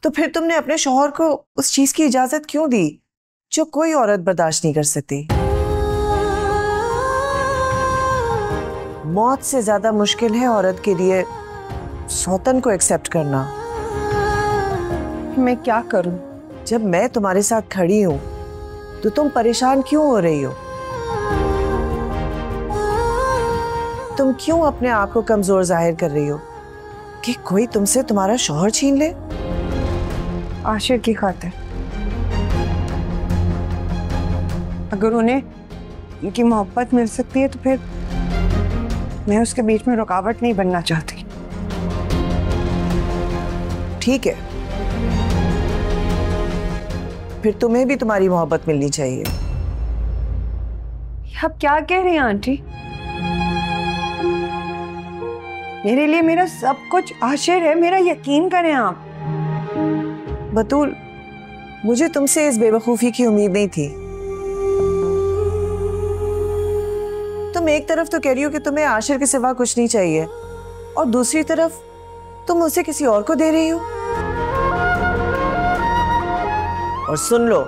तो फिर तुमने अपने शौहर को उस चीज की इजाजत क्यों दी जो कोई औरत बर्दाश्त नहीं कर सकती? मौत से ज्यादा मुश्किल है औरत के लिए सौतन को एक्सेप्ट करना। मैं क्या करूं? जब मैं तुम्हारे साथ खड़ी हूं तो तुम परेशान क्यों हो रही हो? तुम क्यों अपने आप को कमजोर जाहिर कर रही हो कि कोई तुमसे तुम्हारा शौहर छीन ले? आशिर की खातिर। अगर उन्हें उनकी मोहब्बत मिल सकती है तो फिर मैं उसके बीच में रुकावट नहीं बनना चाहती। ठीक है, फिर तुम्हें भी तुम्हारी मोहब्बत मिलनी चाहिए। आप क्या कह रही हैं आंटी? मेरे लिए मेरा सब कुछ आशिर है, मेरा यकीन करें आप। बतूल, मुझे तुमसे इस बेवकूफी की उम्मीद नहीं थी। तुम एक तरफ तो कह रही हो कि तुम्हें आशिर के सिवा कुछ नहीं चाहिए और दूसरी तरफ तुम उसे किसी और को दे रही हो। और सुन लो,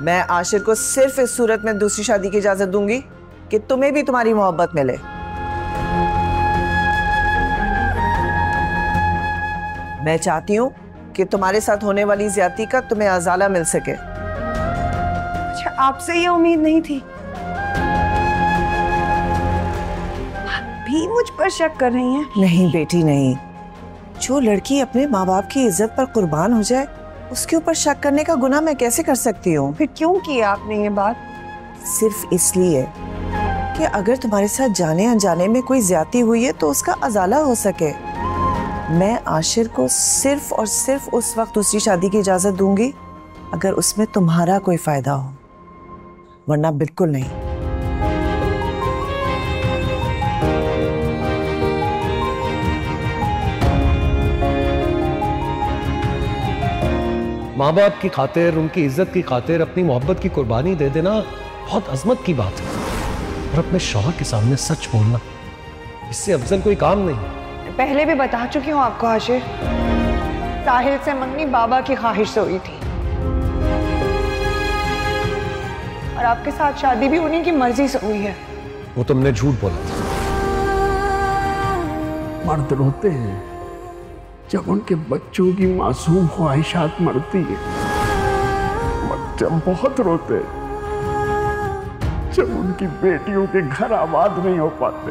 मैं आशिर को सिर्फ इस सूरत में दूसरी शादी की इजाजत दूंगी कि तुम्हें भी तुम्हारी मोहब्बत मिले। मैं चाहती हूं कि तुम्हारे साथ होने वाली ज्यादती का तुम्हें अजाला मिल सके। अच्छा, आपसे ये उम्मीद नहीं थी? आप भी मुझ पर शक कर रही हैं? नहीं बेटी, नहीं। जो लड़की अपने माँ बाप की इज्जत पर कुर्बान हो जाए उसके ऊपर शक करने का गुनाह मैं कैसे कर सकती हूँ? फिर क्यों की आपने ये बात? सिर्फ इसलिए कि अगर तुम्हारे साथ जाने अनजाने में कोई ज्यादती हुई है तो उसका अजाला हो सके। मैं आशिर को सिर्फ और सिर्फ उस वक्त दूसरी शादी की इजाजत दूंगी अगर उसमें तुम्हारा कोई फायदा हो, वरना बिल्कुल नहीं। माँ बाप की खातिर, उनकी इज्जत की खातिर अपनी मोहब्बत की कुर्बानी दे देना बहुत अजमत की बात है। और अपने शौहर के सामने सच बोलना, इससे अफजल कोई काम नहीं। पहले भी बता चुकी हूँ आपको आशिर, साहिल से मंगनी बाबा की ख्वाहिश से हुई थी और आपके साथ शादी भी उन्हीं की मर्जी से हुई है। वो तुमने झूठ बोला था। मर्द रोते हैं जब उनके बच्चों की मासूम ख्वाहिशात मरती है, जब बहुत रोते जब उनकी बेटियों के घर आबाद नहीं हो पाते।